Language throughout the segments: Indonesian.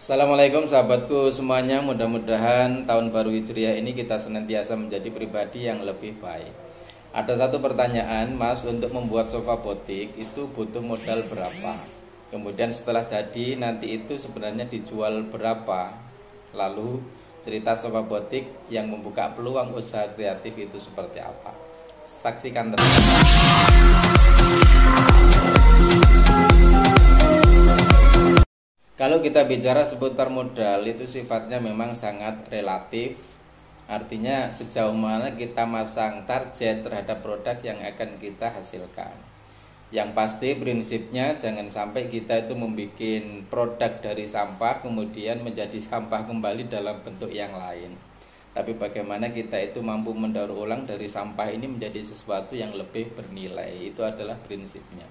Assalamualaikum sahabatku semuanya, mudah-mudahan tahun baru Hijriah ini kita senantiasa menjadi pribadi yang lebih baik. Ada satu pertanyaan, Mas, untuk membuat sofa botik itu butuh modal berapa? Kemudian setelah jadi nanti itu sebenarnya dijual berapa? Lalu cerita sofa botik yang membuka peluang usaha kreatif itu seperti apa? Saksikan terus. Kalau kita bicara seputar modal itu sifatnya memang sangat relatif. Artinya sejauh mana kita masang target terhadap produk yang akan kita hasilkan. Yang pasti prinsipnya jangan sampai kita itu membuat produk dari sampah kemudian menjadi sampah kembali dalam bentuk yang lain. Tapi bagaimana kita itu mampu mendaur ulang dari sampah ini menjadi sesuatu yang lebih bernilai. Itu adalah prinsipnya.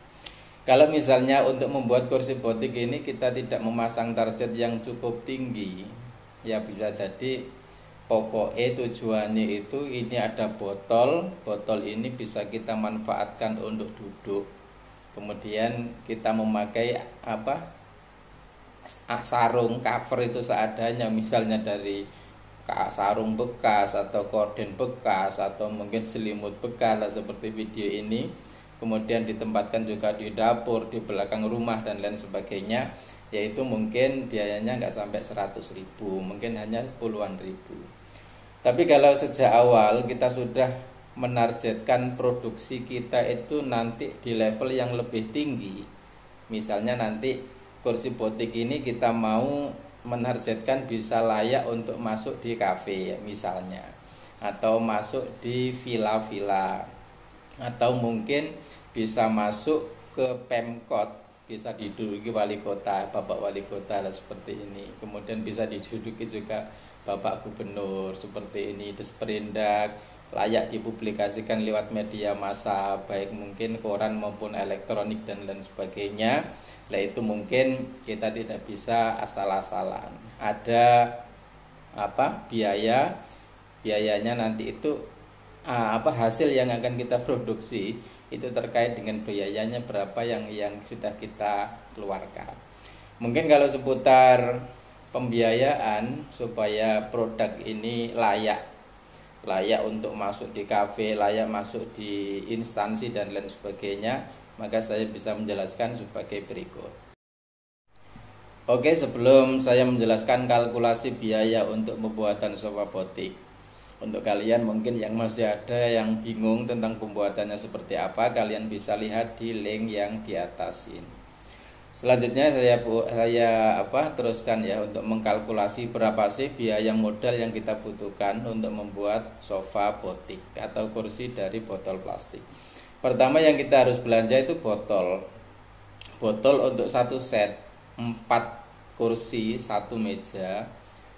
Kalau misalnya untuk membuat kursi botik ini kita tidak memasang target yang cukup tinggi, ya bisa jadi pokoknya tujuannya itu ini ada botol ini bisa kita manfaatkan untuk duduk. Kemudian kita memakai sarung cover itu seadanya, misalnya dari sarung bekas atau korden bekas atau mungkin selimut bekas seperti video ini. Kemudian ditempatkan juga di dapur, di belakang rumah dan lain sebagainya, yaitu mungkin biayanya nggak sampai 100.000, mungkin hanya puluhan ribu. Tapi kalau sejak awal kita sudah menargetkan produksi kita itu nanti di level yang lebih tinggi, misalnya nanti kursi botik ini kita mau menargetkan bisa layak untuk masuk di kafe misalnya, atau masuk di villa-villa, atau mungkin bisa masuk ke Pemkot, bisa diduduki wali kota, bapak wali kota seperti ini. Kemudian bisa diduduki juga bapak gubernur seperti ini, Disperindak, layak dipublikasikan lewat media massa baik mungkin koran maupun elektronik dan lain sebagainya. Lah itu mungkin kita tidak bisa asal-asalan. Ada biayanya nanti itu hasil yang akan kita produksi itu terkait dengan biayanya berapa yang sudah kita keluarkan. Mungkin kalau seputar pembiayaan supaya produk ini layak untuk masuk di kafe, layak masuk di instansi dan lain sebagainya, maka saya bisa menjelaskan sebagai berikut. Oke, sebelum saya menjelaskan kalkulasi biaya untuk pembuatan sofa botik, untuk kalian mungkin yang masih ada yang bingung tentang pembuatannya seperti apa, kalian bisa lihat di link yang di atas ini. Selanjutnya saya teruskan ya untuk mengkalkulasi berapa sih biaya modal yang kita butuhkan untuk membuat sofa botik atau kursi dari botol plastik. Pertama yang kita harus belanja itu botol. Botol untuk satu set 4 kursi, 1 meja.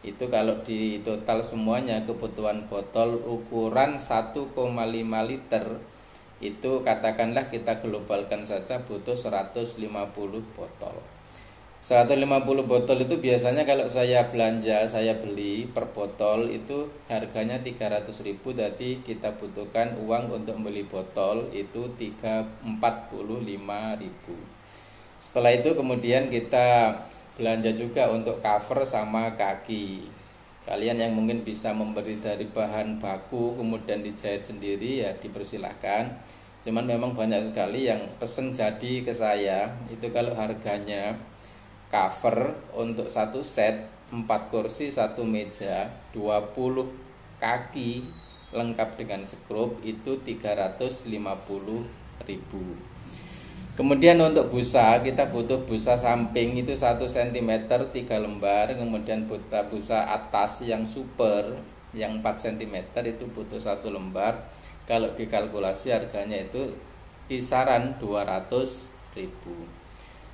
Itu kalau di total semuanya kebutuhan botol ukuran 1,5 liter itu katakanlah kita globalkan saja butuh 150 botol. 150 botol itu biasanya kalau saya beli per botol itu harganya 300.000, jadi kita butuhkan uang untuk membeli botol itu 45.000. Setelah itu kemudian kita belanja juga untuk cover sama kaki. Kalian yang mungkin bisa memberi dari bahan baku kemudian dijahit sendiri ya dipersilahkan. Cuman memang banyak sekali yang pesen jadi ke saya itu kalau harganya cover untuk satu set 4 kursi 1 meja 20 kaki lengkap dengan skrup itu 350.000. Kemudian untuk busa kita butuh busa samping itu 1 cm 3 lembar. Kemudian busa atas yang super yang 4 cm itu butuh 1 lembar. Kalau dikalkulasi harganya itu kisaran 200.000.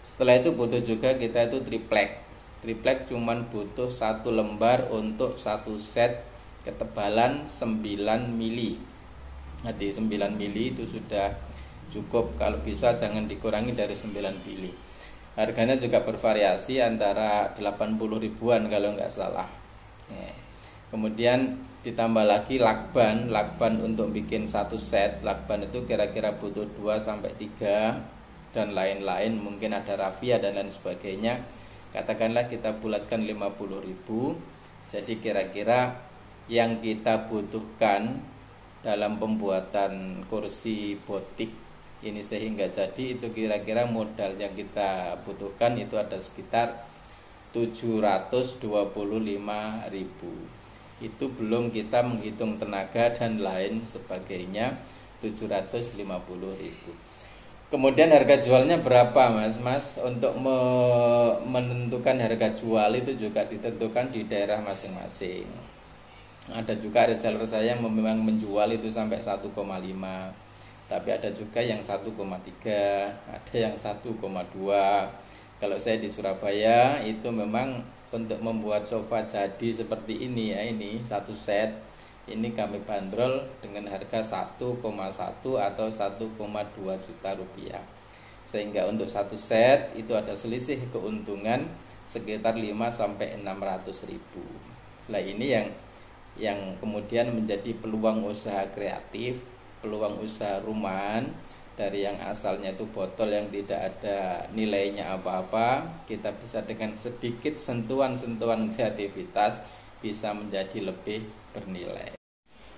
Setelah itu butuh juga kita itu triplek. Triplek cuman butuh 1 lembar untuk 1 set ketebalan 9 mili. Jadi 9 mili itu sudah cukup, kalau bisa jangan dikurangi dari 9 mili. Harganya juga bervariasi antara 80 ribuan kalau nggak salah. Kemudian ditambah lagi lakban untuk bikin 1 set. Lakban itu kira-kira butuh 2-3 dan lain-lain, mungkin ada rafia dan lain sebagainya. Katakanlah kita bulatkan 50.000. Jadi kira-kira yang kita butuhkan dalam pembuatan kursi botik ini sehingga jadi, itu kira-kira modal yang kita butuhkan itu ada sekitar 725.000. Itu belum kita menghitung tenaga dan lain sebagainya, 750.000. Kemudian harga jualnya berapa mas? Untuk menentukan harga jual itu juga ditentukan di daerah masing-masing. Ada juga reseller saya yang memang menjual itu sampai 1,5, tapi ada juga yang 1,3, ada yang 1,2. Kalau saya di Surabaya itu memang untuk membuat sofa jadi seperti ini ya, ini satu set, ini kami bandrol dengan harga 1,1 atau 1,2 juta rupiah. Sehingga untuk satu set itu ada selisih keuntungan sekitar 5-600.000. Nah ini yang kemudian menjadi peluang usaha kreatif, peluang usaha rumahan. Dari yang asalnya itu botol yang tidak ada nilainya apa-apa, kita bisa dengan sedikit sentuhan-sentuhan kreativitas bisa menjadi lebih bernilai.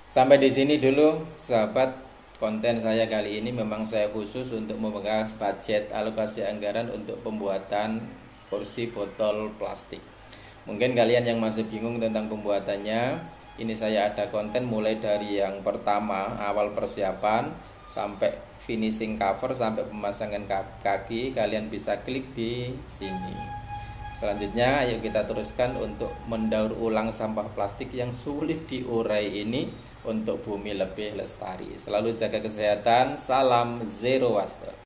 Sampai di sini dulu sahabat, konten saya kali ini memang saya khusus untuk membahas budget alokasi anggaran untuk pembuatan kursi botol plastik. Mungkin kalian yang masih bingung tentang pembuatannya, ini saya ada konten mulai dari yang pertama awal persiapan sampai finishing cover, sampai pemasangan kaki. Kalian bisa klik di sini. Selanjutnya ayo kita teruskan untuk mendaur ulang sampah plastik yang sulit diurai ini untuk bumi lebih lestari. Selalu jaga kesehatan. Salam Zero Waste.